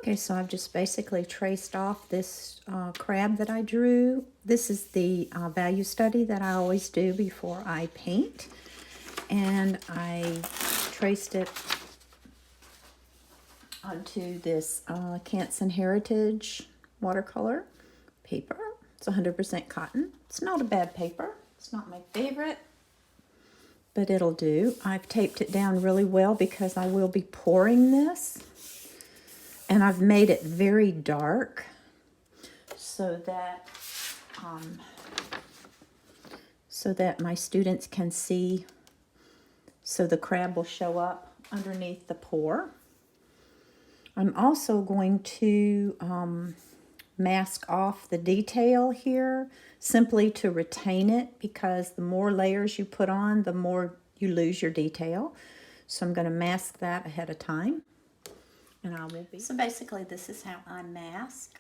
Okay, so I've just basically traced off this crab that I drew. This is the value study that I always do before I paint. And I traced it onto this Canson Heritage watercolor paper. It's 100% cotton. It's not a bad paper. It's not my favorite, but it'll do. I've taped it down really well because I will be pouring this. And I've made it very dark so that my students can see, so the crab will show up underneath the pour. I'm also going to mask off the detail here simply to retain it, because the more layers you put on, the more you lose your detail. So I'm going to mask that ahead of time. And I will be. So basically this is how I mask.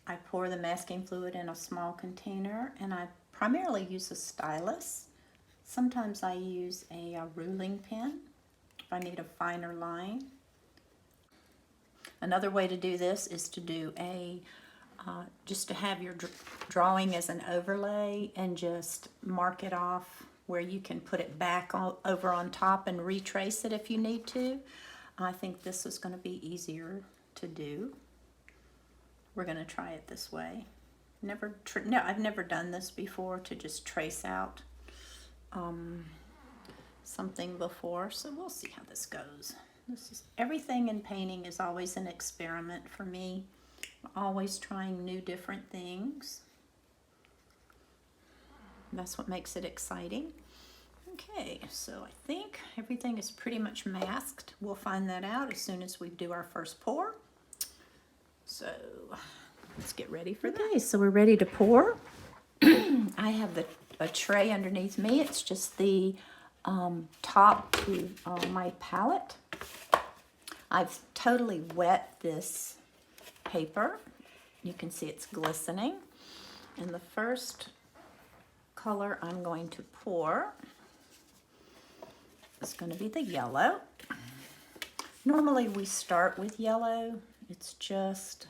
I pour the masking fluid in a small container, and I primarily use a stylus. Sometimes I use a ruling pen if I need a finer line. Another way to do this is to do just to have your drawing as an overlay and just mark it off where you can put it back over on top and retrace it if you need to. I think this is going to be easier to do. We're going to try it this way. No, I've never done this before, to just trace out something before, so we'll see how this goes. Everything in painting is always an experiment for me. I'm always trying new different things. That's what makes it exciting. Okay, so I think everything is pretty much masked. We'll find that out as soon as we do our first pour. So let's get ready for that. Okay, so we're ready to pour. I have a tray underneath me. It's just the top to my palette. I've totally wet this paper. You can see it's glistening. And the first color I'm going to pour is going to be the yellow. Normally we start with yellow. It's just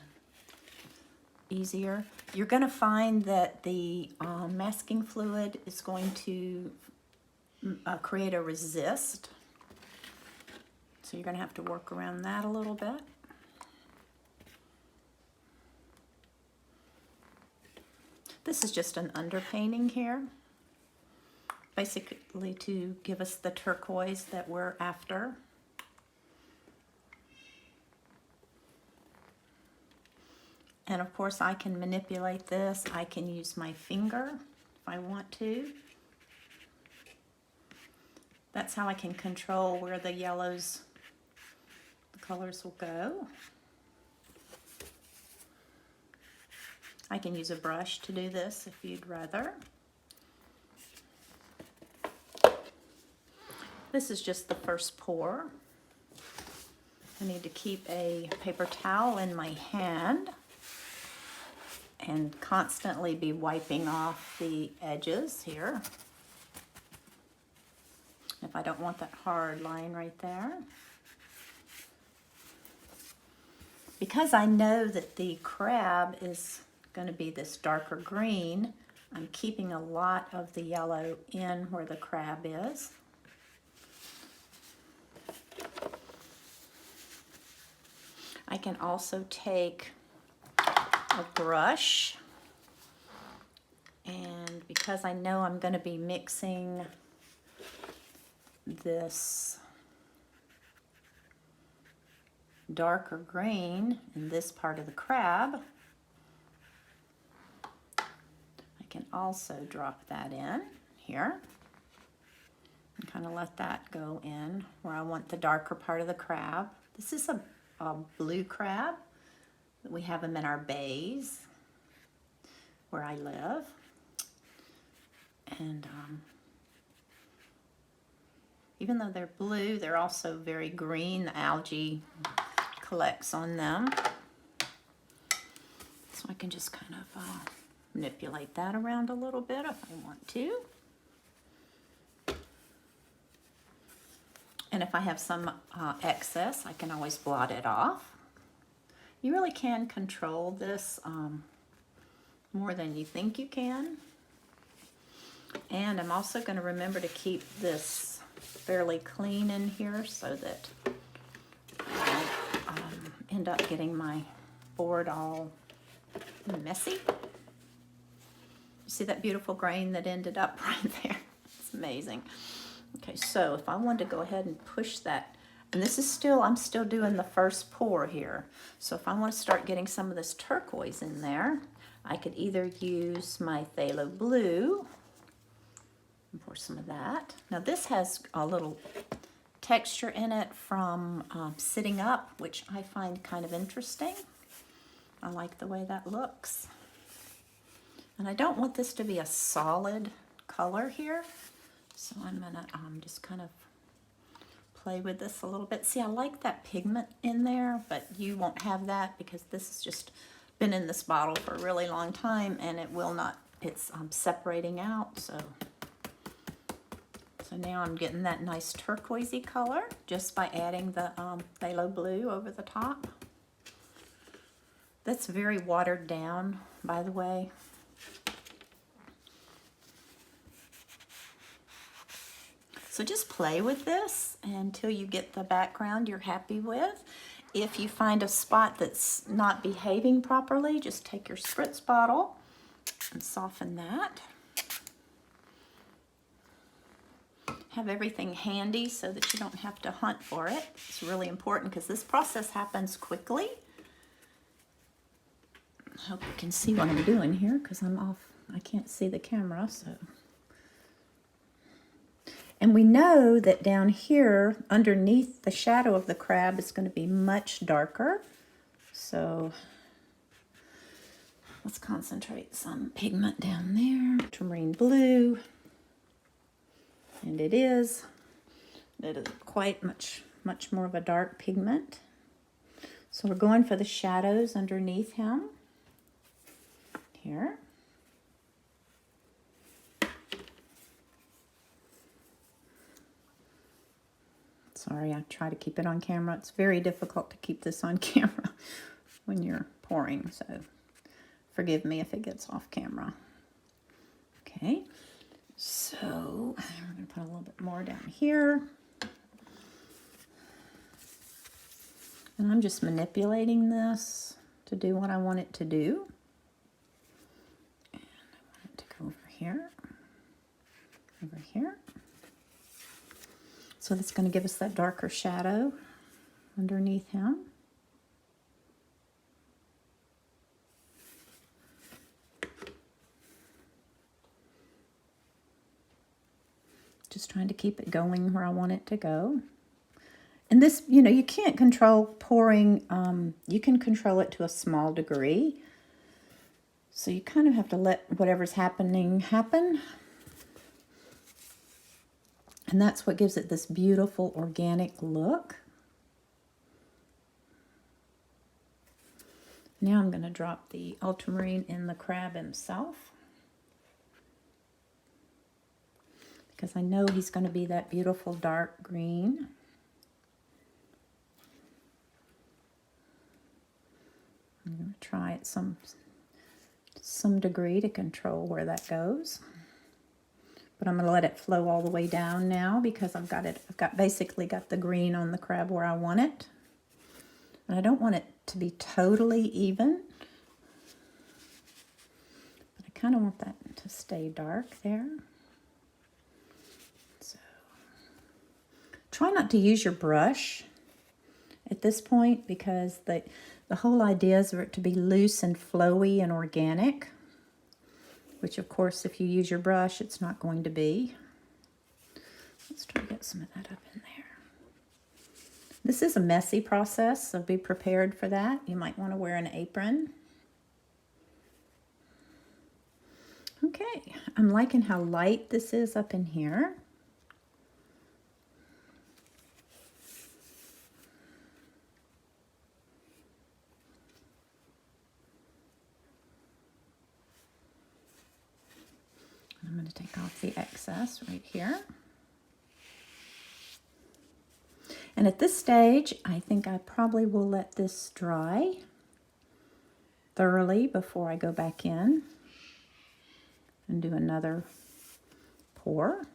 easier. You're going to find that the masking fluid is going to create a resist. So you're going to have to work around that a little bit. This is just an underpainting here, basically to give us the turquoise that we're after. And of course I can manipulate this. I can use my finger if I want to. That's how I can control where the yellows, the colors will go. I can use a brush to do this if you'd rather. This is just the first pour. I need to keep a paper towel in my hand and constantly be wiping off the edges here if I don't want that hard line right there. Because I know that the crab is going to be this darker green, I'm keeping a lot of the yellow in where the crab is. I can also take a brush, and because I know I'm going to be mixing this darker green in this part of the crab, I can also drop that in here and kind of let that go in where I want the darker part of the crab. This is a blue crab. We have them in our bays where I live. And even though they're blue, they're also very green. The algae collects on them. So I can just kind of manipulate that around a little bit if I want to. And if I have some excess, I can always blot it off. You really can control this more than you think you can. And I'm also going to remember to keep this fairly clean in here so that I don't end up getting my board all messy. See that beautiful grain that ended up right there? It's amazing. Okay, so if I wanted to go ahead and push that, and this is still, I'm still doing the first pour here. So if I want to start getting some of this turquoise in there, I could either use my phthalo blue and pour some of that. Now this has a little texture in it from sitting up, which I find kind of interesting. I like the way that looks. And I don't want this to be a solid color here, so I'm gonna just kind of play with this a little bit. See, I like that pigment in there, but you won't have that because this has just been in this bottle for a really long time and it will not, it's separating out. So now I'm getting that nice turquoisey color just by adding the phthalo blue over the top. That's very watered down, by the way. So just play with this until you get the background you're happy with. If you find a spot that's not behaving properly, just take your spritz bottle and soften that. Have everything handy so that you don't have to hunt for it. It's really important because this process happens quickly. I hope you can see what I'm doing here because I'm off. I can't see the camera, so. And we know that down here, underneath the shadow of the crab, is going to be much darker. So let's concentrate some pigment down there. Ultramarine blue. And it is quite much more of a dark pigment. So we're going for the shadows underneath him. Here. Sorry, I try to keep it on camera. It's very difficult to keep this on camera when you're pouring, so forgive me if it gets off camera. Okay, so we're going to put a little bit more down here. And I'm just manipulating this to do what I want it to do. And I want it to go over here, over here. So that's going to give us that darker shadow underneath him. Just trying to keep it going where I want it to go. And this, you know, you can't control pouring. You can control it to a small degree. So you kind of have to let whatever's happening happen. And that's what gives it this beautiful organic look. Now I'm going to drop the ultramarine in the crab himself, because I know he's going to be that beautiful dark green. I'm going to try at some degree to control where that goes. But I'm going to let it flow all the way down now because I've basically got the green on the crab where I want it. And I don't want it to be totally even. But I kind of want that to stay dark there. So try not to use your brush at this point because the whole idea is for it to be loose and flowy and organic. Which, of course, if you use your brush, it's not going to be. Let's try to get some of that up in there. This is a messy process, so be prepared for that. You might want to wear an apron. Okay, I'm liking how light this is up in here. I'm going to take off the excess right here. And at this stage, I think I probably will let this dry thoroughly before I go back in and do another pour.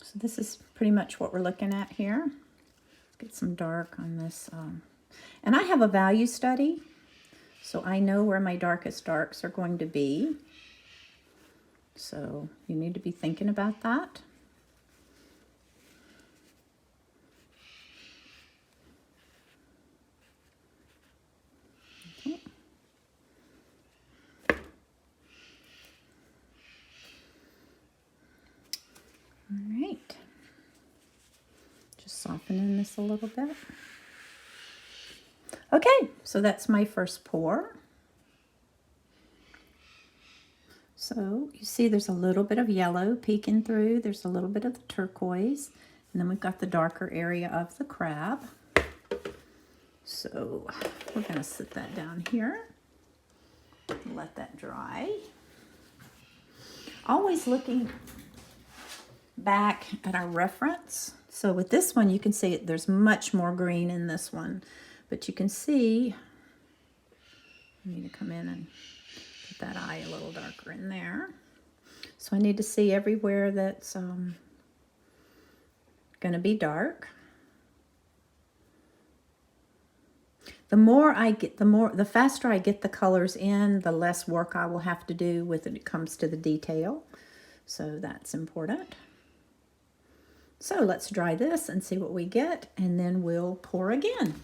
So this is pretty much what we're looking at here. Let's get some dark on this. And I have a value study, so I know where my darkest darks are going to be. So you need to be thinking about that. Okay. All right. Just softening this a little bit. Okay, so that's my first pour. So you see there's a little bit of yellow peeking through. There's a little bit of the turquoise. And then we've got the darker area of the crab. So we're going to sit that down here. Let that dry. Always looking back at our reference. So with this one, you can see there's much more green in this one. But you can see, I need to come in and put that eye a little darker in there. So I need to see everywhere that's going to be dark. The faster I get the colors in, the less work I will have to do when it comes to the detail. So that's important. So let's dry this and see what we get, and then we'll pour again.